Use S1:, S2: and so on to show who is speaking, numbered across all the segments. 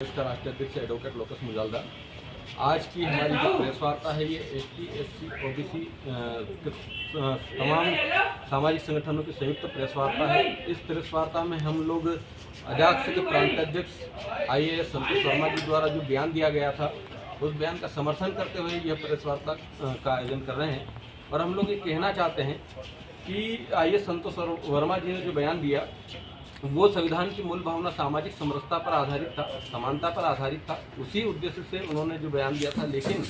S1: इसका राष्ट्रीय अध्यक्ष एडवोकेट लोकेश मुजालदा। आज की हमारी जो प्रेस वार्ता है ये एसटी, एससी, ओबीसी तमाम सामाजिक संगठनों की संयुक्त प्रेस वार्ता है। इस प्रेस वार्ता में हम लोग अजाक्स के प्रांताध्यक्ष आईएएस संतोष वर्मा जी द्वारा जो बयान दिया गया था उस बयान का समर्थन करते हुए यह प्रेस वार्ता का आयोजन कर रहे हैं। और हम लोग ये कहना चाहते हैं कि आईएएस संतोष वर्मा जी ने जो बयान दिया वो संविधान की मूल भावना सामाजिक समरसता पर आधारित था, समानता पर आधारित था। उसी उद्देश्य से उन्होंने जो बयान दिया था, लेकिन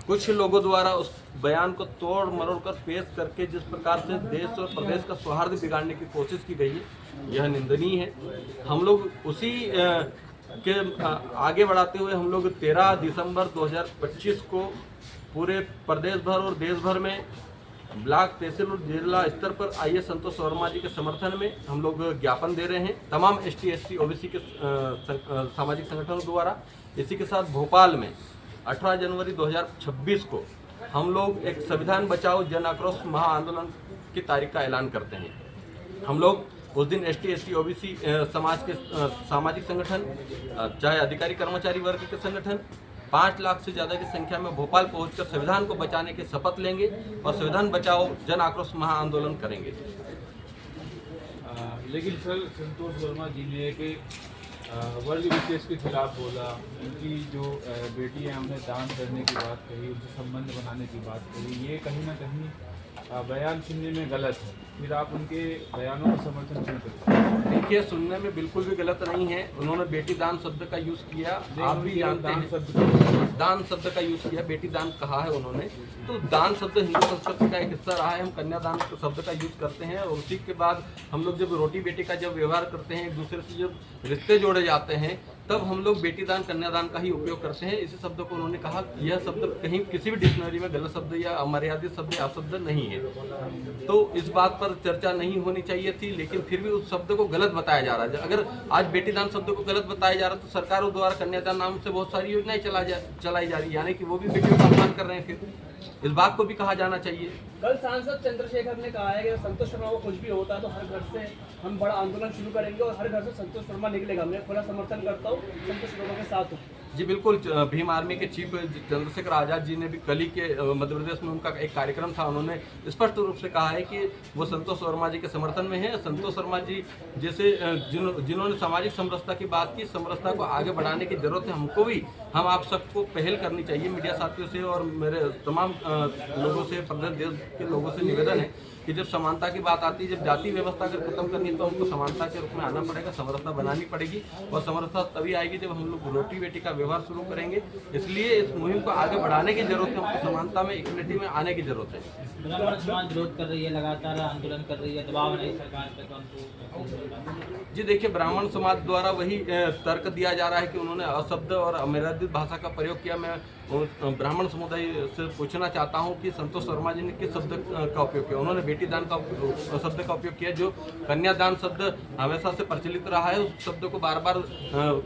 S1: कुछ लोगों द्वारा उस बयान को तोड़ मरोड़ कर पेश करके जिस प्रकार से देश और प्रदेश का सौहार्द बिगाड़ने की कोशिश की गई है यह निंदनीय है। हम लोग उसी के आगे बढ़ाते हुए हम लोग 13 दिसंबर 2025 को पूरे प्रदेश भर और देश भर में ब्लॉक, तहसील और जिला स्तर पर आईएएस संतोष वर्मा जी के समर्थन में हम लोग ज्ञापन दे रहे हैं तमाम एसटी, एससी, ओबीसी के सामाजिक संगठनों द्वारा। इसी के साथ भोपाल में 18 जनवरी 2026 को हम लोग एक संविधान बचाओ जन आक्रोश महाआंदोलन की तारीख का ऐलान करते हैं। हम लोग उस दिन एसटी, एससी, ओबीसी समाज के सामाजिक संगठन, चाहे अधिकारी कर्मचारी वर्ग के संगठन 5 लाख से ज़्यादा की संख्या में भोपाल पहुंचकर संविधान को बचाने की शपथ लेंगे और संविधान बचाओ जन आक्रोश महाआंदोलन करेंगे।
S2: लेकिन सर, संतोष वर्मा जी ने एक वर्ग विशेष के खिलाफ बोला, उनकी जो बेटी है उन्हें दान करने की बात कही, उनसे संबंध बनाने की बात कही। ये कहीं ना कहीं बयान सुनने में गलत है। फिर आप उनके बयानों का समर्थन क्यों करते हैं?
S1: देखिए, सुनने में बिल्कुल भी गलत नहीं है। उन्होंने बेटी दान शब्द का यूज़ किया, आप भी जानते हैं। दान शब्द का यूज़ किया, बेटी दान कहा है उन्होंने। तो दान शब्द हिंदू संस्कृति का एक हिस्सा रहा है। हम कन्यादान शब्द का यूज़ करते हैं और उसी के बाद हम लोग जब रोटी बेटी का जब व्यवहार करते हैं, एक दूसरे से जब रिश्ते जोड़े जाते हैं, तब हम लोग बेटी दान, कन्यादान का ही उपयोग करते हैं। इसी शब्द को उन्होंने कहा, यह शब्द कहीं किसी भी डिक्शनरी में गलत शब्द या अमर्यादित शब्द या अपशब्द नहीं है। तो इस बात पर चर्चा नहीं होनी चाहिए थी, लेकिन फिर भी उस शब्द को गलत बताया जा रहा है। अगर आज बेटी दान शब्द को गलत बताया जा रहा है तो सरकारों द्वारा कन्यादान नाम से बहुत सारी योजनाएं चलाई जा रही है, यानी कि वो भी बेटियों का अपमान कर रहे हैं। फिर इस बात को भी कहा जाना चाहिए।
S3: कल सांसद चंद्रशेखर ने कहा है कि संतोष शर्मा को कुछ भी होता है तो हर घर से हम बड़ा आंदोलन शुरू करेंगे और हर घर से संतोष शर्मा निकलेगा। मैं खुला समर्थन करता हूँ, संतोष शर्मा के साथ हूँ। जी
S1: बिल्कुल। भीम आर्मी के चीफ चंद्रशेखर आज़ाद जी ने भी कल ही के मध्य प्रदेश में उनका एक कार्यक्रम था, उन्होंने स्पष्ट रूप से कहा है कि वो संतोष वर्मा जी के समर्थन में है। संतोष वर्मा जी जैसे जिन्होंने सामाजिक समरसता की बात की, समरसता को आगे बढ़ाने की जरूरत है। हमको भी, हम आप सबको पहल करनी चाहिए, मीडिया साथियों से और मेरे तमाम लोगों से, प्रदेश देश के लोगों से निवेदन है कि जब समानता की बात आती है, जब जाति व्यवस्था अगर खत्म करनी है तो हमको समानता के रूप में आना पड़ेगा, समरसता बनानी पड़ेगी। और समरसता तभी आएगी जब हम लोग रोटी बेटी का व्यवहार शुरू करेंगे। इसलिए इस मुहिम को आगे बढ़ाने की जरूरत है, हमको समानता में, इक्वलिटी में आने की जरूरत है।
S4: ब्राह्मण समाज विरोध कर रही है, लगातार आंदोलन कर रही है, दबाव नहीं सरकार पे, तो
S1: जी देखिए, ब्राह्मण समाज द्वारा वही तर्क दिया जा रहा है कि उन्होंने अशब्द और अमर्यादित भाषा का प्रयोग किया। मैं ब्राह्मण समुदाय से पूछना चाहता हूं कि संतोष वर्मा जी ने किस शब्द का उपयोग किया। उन्होंने बेटी दान का शब्द का उपयोग किया, जो कन्यादान शब्द हमेशा से प्रचलित रहा है। उस शब्द को बार बार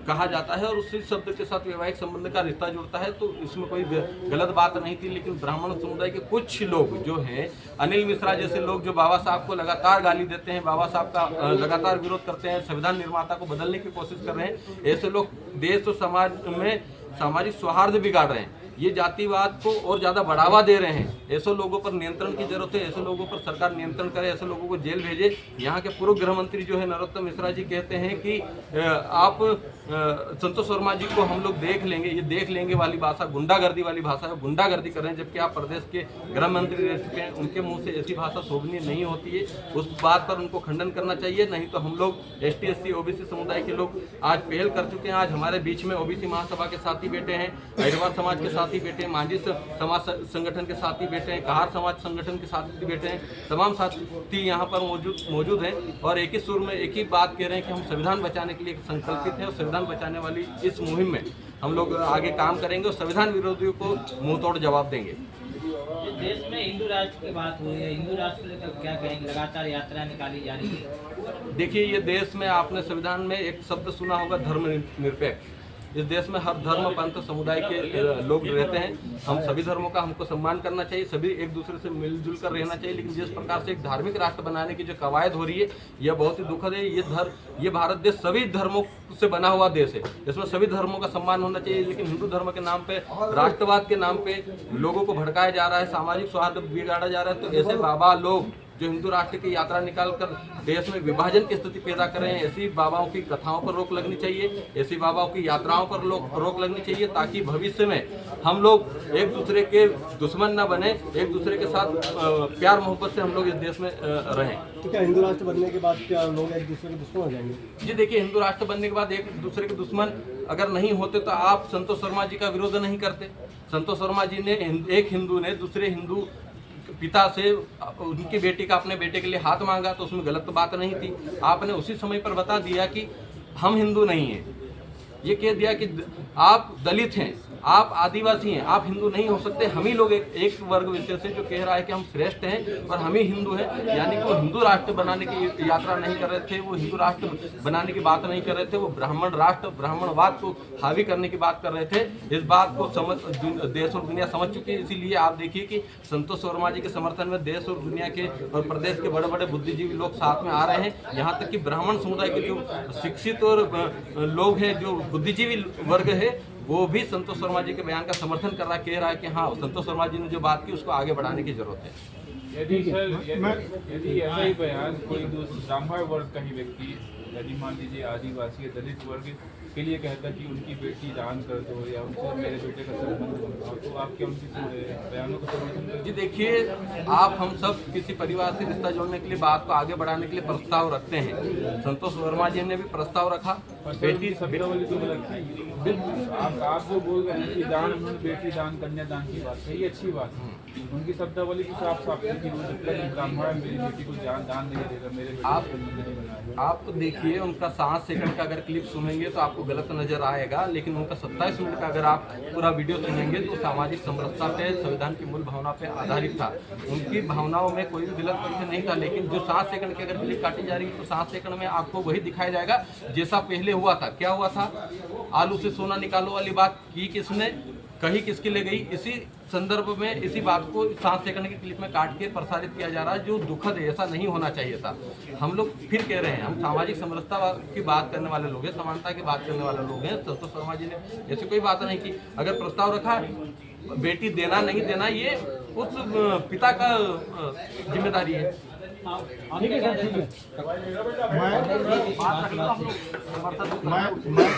S1: कहा जाता है और उसी शब्द के साथ वैवाहिक संबंध का रिश्ता जुड़ता है, तो इसमें कोई गलत बात नहीं थी। लेकिन ब्राह्मण समुदाय के कुछ लोग जो हैं, अनिल मिश्रा जैसे लोग जो बाबा साहब को लगातार गाली देते हैं, बाबा साहब का लगातार विरोध करते हैं, संविधान निर्माता को बदलने की कोशिश कर रहे हैं, ऐसे लोग देश और समाज में सामाजिक सौहार्द बिगाड़ रहे हैं, ये जातिवाद को और ज़्यादा बढ़ावा दे रहे हैं। ऐसे लोगों पर नियंत्रण की जरूरत है, ऐसे लोगों पर सरकार नियंत्रण करे, ऐसे लोगों को जेल भेजे। यहाँ के पूर्व गृह मंत्री जो है नरोत्तम मिश्रा जी कहते हैं कि आप संतोष वर्मा जी को हम लोग देख लेंगे। ये देख लेंगे वाली भाषा गुंडागर्दी वाली भाषा है, गुंडागर्दी कर रहे हैं, जबकि आप प्रदेश के गृह मंत्री रह चुके हैं। उनके मुंह से ऐसी भाषा शोभनीय नहीं होती है। उस बात पर उनको खंडन करना चाहिए, नहीं तो हम लोग एसटी, एससी, ओबीसी समुदाय के लोग आज पहल कर चुके हैं। आज हमारे बीच में ओबीसी महासभा के साथी बैठे हैं, अहिरवार समाज के साथी बैठे हैं, मांझी समाज संगठन के साथी बैठे हैं, कहार समाज संगठन के साथी बैठे हैं। तमाम साथी यहाँ पर मौजूद हैं और एक ही सुर में एक ही बात कह रहे हैं कि हम संविधान बचाने के लिए संकल्पित हैं और संविधान बचाने वाली इस मुहिम में हम लोग आगे काम करेंगे और संविधान विरोधियों को मुंह तोड़ जवाब देंगे।
S4: देश में हिंदू राष्ट्र की बात हुई है, हिंदू राष्ट्र को लेकर क्या कहेंगे? लगातार यात्रा निकाली जा रही है।
S1: देखिए, ये देश में आपने संविधान में एक शब्द सुना होगा, धर्मनिरपेक्ष। इस देश में हर धर्म पंथ समुदाय के लोग रहते हैं। हम सभी धर्मों का हमको सम्मान करना चाहिए, सभी एक दूसरे से मिलजुल कर रहना चाहिए। लेकिन जिस प्रकार से एक धार्मिक राष्ट्र बनाने की जो कवायद हो रही है, यह बहुत ही दुखद है। ये भारत देश सभी धर्मों से बना हुआ देश है, इसमें सभी धर्मों का सम्मान होना चाहिए। लेकिन हिंदू धर्म के नाम पे, राष्ट्रवाद के नाम पे लोगों को भड़काया जा रहा है, सामाजिक सौहार्द बिगाड़ा जा रहा है। तो ऐसे बाबा लोग जो हिंदू राष्ट्र की यात्रा निकालकर देश में विभाजन की स्थिति पैदा कर रहे हैं, ऐसी बाबाओं की कथाओं पर रोक लगनी चाहिए, ऐसी बाबाओं की यात्राओं पर रोक लगनी चाहिए, ताकि भविष्य में हम लोग एक दूसरे के दुश्मन न बने, एक दूसरे के साथ प्यार मोहब्बत से हम लोग इस देश में रहें।
S3: तो क्या हिंदू राष्ट्र बनने के बाद क्या लोग एक दूसरे के दुश्मन हो जाएंगे?
S1: जी देखिए, हिंदू राष्ट्र बनने के बाद एक दूसरे के दुश्मन अगर नहीं होते तो आप संतोष शर्मा जी का विरोध नहीं करते। संतोष शर्मा जी ने, एक हिंदू ने दूसरे हिंदू पिता से उनकी बेटी का अपने बेटे के लिए हाथ मांगा, तो उसमें गलत बात नहीं थी। आपने उसी समय पर बता दिया कि हम हिंदू नहीं हैं, ये कह दिया कि आप दलित हैं, आप आदिवासी हैं, आप हिंदू नहीं हो सकते। हम ही लोग एक वर्ग विशेष से जो कह रहा है कि हम श्रेष्ठ हैं और हम ही हिंदू हैं, यानी कि वो हिंदू राष्ट्र बनाने की यात्रा नहीं कर रहे थे, वो हिंदू राष्ट्र बनाने की बात नहीं कर रहे थे, वो ब्राह्मण राष्ट्र, ब्राह्मणवाद को हावी करने की बात कर रहे थे। इस बात को देश और दुनिया समझ चुकी है। इसीलिए आप देखिए कि संतोष शर्मा जी के समर्थन में देश और दुनिया के और प्रदेश के बड़े बड़े बुद्धिजीवी लोग साथ में आ रहे हैं। यहाँ तक कि ब्राह्मण समुदाय के जो शिक्षित और लोग हैं, जो बुद्धिजीवी वर्ग है, वो भी संतोष शर्मा जी के बयान का समर्थन कर रहा है, कह रहा है कि हाँ, संतोष शर्मा जी ने जो बात की उसको आगे बढ़ाने की जरूरत है।
S2: यदि ऐसा ही बयान कोई ब्राह्मण वर्ग का ही व्यक्ति, यदि मान लीजिए आदिवासी दलित वर्ग के लिए कहता कि उनकी बेटी दान कर दो या उनसे मेरे बेटे का संबंध बनाओ, तो आप क्या उनकी बयानों को समर्थन करें?
S1: जी देखिए, आप हम सब किसी परिवार से रिश्ता जोड़ने के लिए, बात को आगे बढ़ाने के लिए प्रस्ताव रखते हैं। संतोष वर्मा जी ने भी प्रस्ताव रखा।
S2: बेटी शब्दावली तो गलत है। आप जो बोल रहे हैं कि दान, बेटी दान, कन्यादान की बात है, ये अच्छी बात है। उनकी शब्दावली की साफ साफ है कि ब्राह्मण मेरी बेटी को दान नहीं देगा, मेरे बेटे को नहीं बनाएगा।
S1: आप तो देखिए, उनका 7 सेकंड का अगर क्लिप सुनेंगे तो आपको गलत नजर आएगा, लेकिन उनका 27 मिनट का अगर आप पूरा वीडियो सुनेंगे तो सामाजिक समरसता पे, संविधान की मूल भावना पे आधारित था। उनकी भावनाओं में कोई भी गलत तथ्य नहीं था। लेकिन जो 7 सेकंड की अगर क्लिप काटी जा रही है तो 7 सेकंड में आपको वही दिखाया जाएगा जैसा पहले हुआ था। क्या हुआ था? आलू से सोना निकालो वाली बात की किसने, कही किसके ले गई, इसी संदर्भ में इसी बात को 7 सेकंड की क्लिप में काट के प्रसारित किया जा रहा है, जो दुखद है। ऐसा नहीं होना चाहिए था। हम लोग फिर कह रहे हैं, हम सामाजिक समरसता की बात करने वाले लोग हैं, समानता की बात करने वाले लोग हैं। संतोष शर्मा जी ने ऐसी कोई बात नहीं की। अगर प्रस्ताव रखा बेटी देना नहीं देना, ये उस पिता का जिम्मेदारी है।
S3: ठीक है सर, ठीक है।
S5: मैं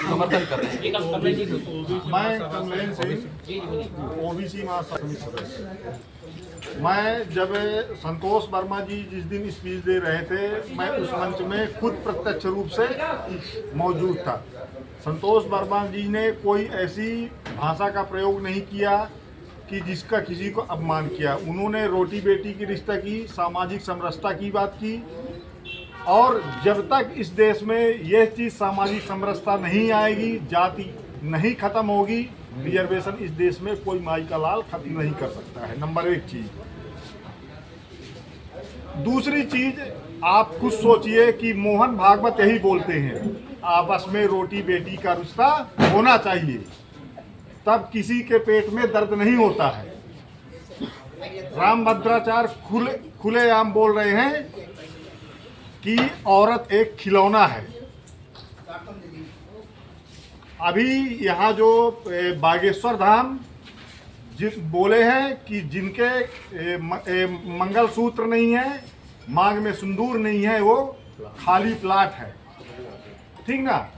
S1: समर्थन कर रहे हैं।
S5: कमलेन सिंह, ओबीसी महासमिति सदस्य। मैं जब संतोष वर्मा जी जिस दिन स्पीच दे रहे थे, मैं उस मंच में खुद प्रत्यक्ष रूप से मौजूद था। संतोष वर्मा जी ने कोई ऐसी भाषा का प्रयोग नहीं किया कि जिसका किसी को अपमान किया। उन्होंने रोटी बेटी की रिश्ता की, सामाजिक समरसता की बात की। और जब तक इस देश में यह चीज़ सामाजिक समरसता नहीं आएगी, जाति नहीं खत्म होगी, रिजर्वेशन इस देश में कोई माई का लाल खत्म नहीं कर सकता है। नंबर 1 चीज़। दूसरी चीज़, आप खुद सोचिए कि मोहन भागवत यही बोलते हैं, आपस में रोटी बेटी का रिश्ता होना चाहिए, तब किसी के पेट में दर्द नहीं होता है। रामभद्राचार्य खुलेआम बोल रहे हैं कि औरत एक खिलौना है। अभी यहाँ जो बागेश्वर धाम बोले हैं कि जिनके मंगलसूत्र नहीं है, मांग में सिंदूर नहीं है, वो खाली प्लाट है, ठीक ना।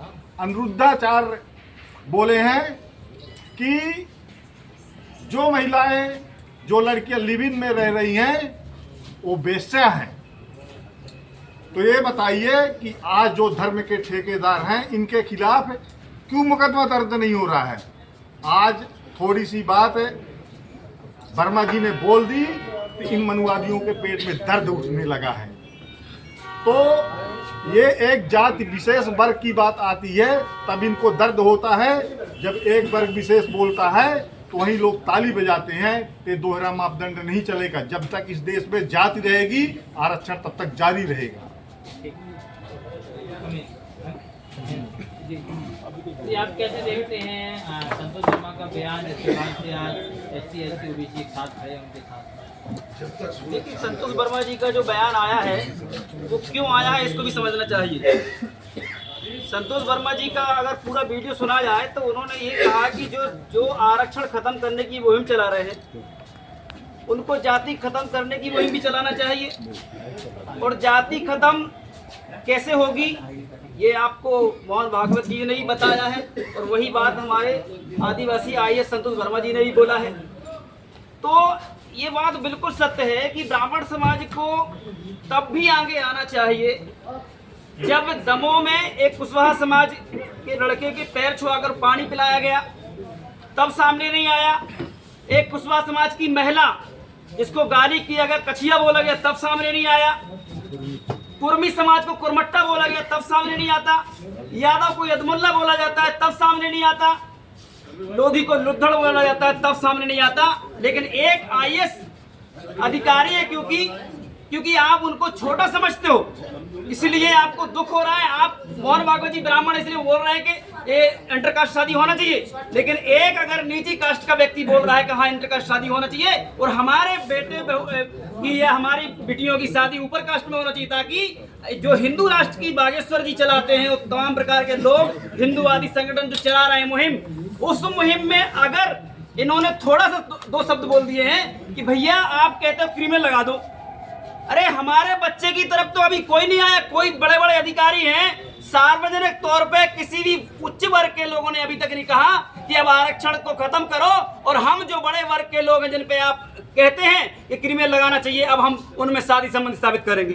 S5: अनिरुद्धाचार्य बोले हैं कि जो महिलाएं, जो लड़कियां लिव इन में रह रही हैं, वो बेश्या हैं। तो ये बताइए कि आज जो धर्म के ठेकेदार हैं, इनके खिलाफ क्यों मुकदमा दर्ज नहीं हो रहा है? आज थोड़ी सी बात वर्मा जी ने बोल दी तो इन मनुवादियों के पेट में दर्द उठने लगा है। तो ये एक जाति विशेष वर्ग की बात आती है तब इनको दर्द होता है। जब एक वर्ग विशेष बोलता है तो वहीं लोग ताली बजाते हैं। ये दोहरा मापदंड नहीं चलेगा। जब तक इस देश में जाति रहेगी, आरक्षण तब तक जारी रहेगा।
S4: जी आप कैसे देखते हैं संतोष शर्मा का बयान, इसके बाद से आज SC ST OBC एक साथ खड़े हैं उनके साथ?
S6: देखिए, संतोष वर्मा जी का जो बयान आया है वो क्यों आया है इसको भी समझना चाहिए। संतोष वर्मा जी का अगर पूरा वीडियो सुना जाए तो उन्होंने ये कहा कि जो आरक्षण खत्म करने की मुहिम चला रहे हैं उनको जाति खत्म करने की मुहिम भी चलाना चाहिए। और जाति खत्म कैसे होगी ये आपको मोहन भागवत जी ने ही बताया है, और वही बात हमारे आदिवासी IAS संतोष वर्मा जी ने भी बोला है। तो ये बात बिल्कुल सत्य है कि ब्राह्मण समाज को तब भी आगे आना चाहिए जब दमोह में एक कुशवाहा समाज के लड़के के पैर छुआकर पानी पिलाया गया, तब सामने नहीं आया। एक कुशवाहा समाज की महिला जिसको गाली किया गया, कछिया बोला गया, तब सामने नहीं आया। कुर्मी समाज को कुरमट्टा बोला गया, तब सामने नहीं आता। यादव को यदमुल्ला बोला जाता है, तब सामने नहीं आता। लोधी को लुद्धड़ बोला जाता है, तब सामने नहीं आता। लेकिन एक IAS अधिकारी है, क्योंकि आप उनको छोटा समझते हो, इसलिए आपको दुख हो रहा है। आप मोहन भागवत जी ब्राह्मण इसलिए बोल रहे हैं कि ये इंटरकास्ट शादी होना चाहिए, लेकिन एक अगर नीची कास्ट का व्यक्ति बोल रहा है कि हाँ इंटरकास्ट शादी होना चाहिए और हमारे बेटे की या हमारी बेटियों की शादी ऊपर कास्ट में होना चाहिए, ताकि जो हिंदू राष्ट्र की बागेश्वर जी चलाते हैं और तमाम प्रकार के लोग हिंदूवादी संगठन जो चला रहे हैं मुहिम, उस मुहिम में अगर इन्होंने थोड़ा सा दो शब्द बोल दिए हैं कि भैया आप कहते हो क्रिमिनल लगा दो, अरे हमारे बच्चे की तरफ तो अभी कोई नहीं आया। कोई बड़े बड़े अधिकारी हैं, सार्वजनिक तौर पे किसी भी उच्च वर्ग के लोगों ने अभी तक नहीं कहा कि अब आरक्षण को खत्म करो, और हम जो बड़े वर्ग के लोग हैं जिन पे आप कहते हैं कि क्रिमिनल लगाना चाहिए, अब हम उनमें शादी संबंध स्थापित करेंगे।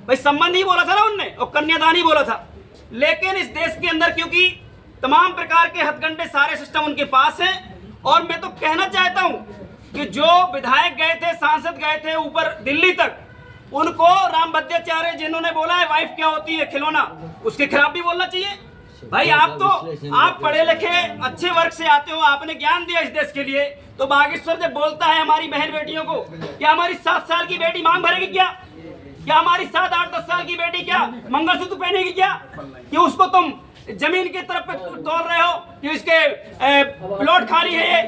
S6: भाई संबंध ही बोला था ना उनने, और कन्यादान ही बोला था। लेकिन इस देश के अंदर क्योंकि तमाम प्रकार के हथकंडे सारे सिस्टम उनके पास हैं, और मैं तो कहना चाहता हूं कि जो विधायक गए थे, सांसद गए थे ऊपर दिल्ली तक, उनको रामभद्राचार्य जिन्होंने बोला है वाइफ क्या होती है खिलौना, उसके खिलाफ भी बोलना चाहिए। भाई आप पढ़े लिखे अच्छे वर्ग से आते हो, आपने ज्ञान दिया इस देश के लिए, तो बागेश्वर जब बोलता है हमारी बहन बेटियों को, क्या हमारी 7 साल की बेटी मांग भरेगी क्या हमारी 7, 8, 10 साल की बेटी क्या मंगलसूत्र पहनेगी क्या, कि उसको तुम जमीन की तरफ तोड़ रहे हो कि इसके प्लॉट खाली है ये,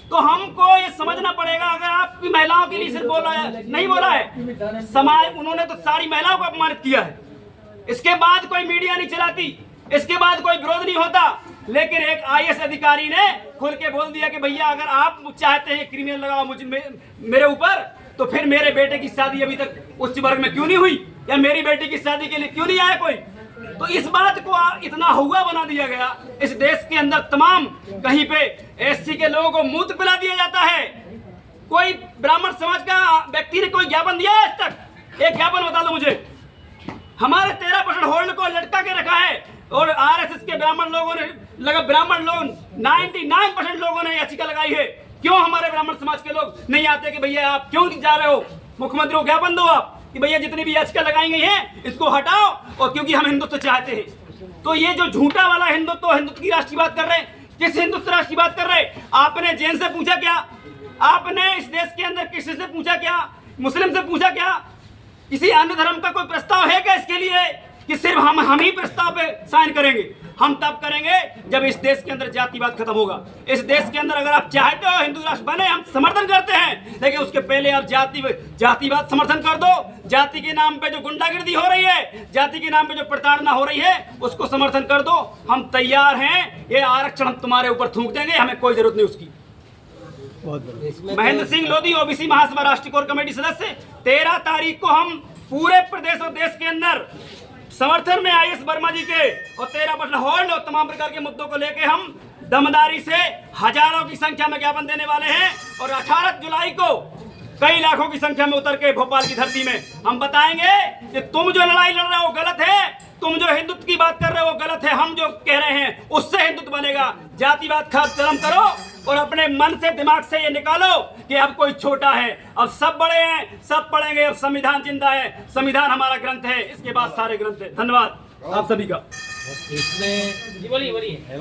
S6: तो हमको ये समझना पड़ेगा। अगर आपकी महिलाओं के लिए सिर्फ बोला है, नहीं बोला है, समाज उन्होंने तो सारी महिलाओं को अपमानित किया है। इसके बाद कोई मीडिया नहीं चलाती, इसके बाद कोई विरोध नहीं होता, लेकिन एक IAS अधिकारी ने खुल के बोल दिया कि भैया अगर आप चाहते हैं क्रिमिनल लगाओ मेरे ऊपर, तो फिर मेरे बेटे की शादी अभी तक उच्च वर्ग में क्यों नहीं हुई, या मेरी बेटी की शादी के लिए क्यों नहीं आया कोई। तो इस बात को इतना हुआ बना दिया गया इस देश के अंदर, तमाम कहीं पे SC के लोगों को मुंह पिला दिया जाता है। कोई ब्राह्मण समाज का व्यक्ति ने कोई ज्ञापन दिया है आज तक? एक ज्ञापन बता दो मुझे। हमारे 13% होल्ड को लटका के रखा है, और RSS के ब्राह्मण लोगों ने 99% लोगों ने याचिका लगाई है। क्यों हमारे ब्राह्मण समाज के लोग नहीं आते कि भैया आप क्यों जा रहे हो, मुख्यमंत्री को ज्ञापन दो आप कि भैया जितनी भी याचिका लगाई गई हैं इसको हटाओ, और क्योंकि हम हिंदुत्व चाहते हैं। तो ये जो झूठा वाला हिंदुत्व की राष्ट्र की बात कर रहे हैं, किस हिंदुत्व राष्ट्र की बात कर रहे हैं? आपने जैन से पूछा क्या? आपने इस देश के अंदर किसी से पूछा क्या? मुस्लिम से पूछा क्या? किसी अन्य धर्म का कोई प्रस्ताव है क्या इसके लिए कि सिर्फ हम ही प्रस्ताव पे साइन करेंगे? हम तब करेंगे जब इस देश के अंदर जातिवाद खत्म होगा। इस देश के अंदर अगर आप चाहते हो हिंदू राष्ट्र बने, हम समर्थन करते हैं, लेकिन उसके पहले आप जातिवाद समर्थन कर दो। जाति के नाम पे जो गुंडागिर्दी हो रही है, जाति के नाम पे जो प्रताड़ना हो रही है, उसको समर्थन कर दो। हम तैयार हैं, ये आरक्षण हम तुम्हारे ऊपर थूक देंगे, हमें कोई जरूरत नहीं उसकी। महेंद्र सिंह लोधी OBC महासभा राष्ट्रीय कोर कमेटी सदस्य, 13 तारीख को हम पूरे प्रदेश और देश के अंदर समर्थन में IAS वर्मा जी के और 13% होल्ड और तमाम प्रकार के मुद्दों को लेके हम दमदारी से हजारों की संख्या में ज्ञापन देने वाले हैं, और 18 जुलाई को कई लाखों की संख्या में उतर के भोपाल की धरती में हम बताएंगे कि तुम जो लड़ाई लड़ रहे हो गलत है, तुम जो हिंदुत्व की बात कर रहे हो गलत है, हम जो कह रहे हैं उससे हिंदुत्व बनेगा। जातिवाद खत्म करो और अपने मन से दिमाग से ये निकालो कि अब कोई छोटा है, अब सब बड़े हैं, सब पढ़ेंगे, अब संविधान जिंदा है, संविधान हमारा ग्रंथ है, इसके बाद सारे ग्रंथ है। धन्यवाद आप सभी का।
S4: इसमें बोलिए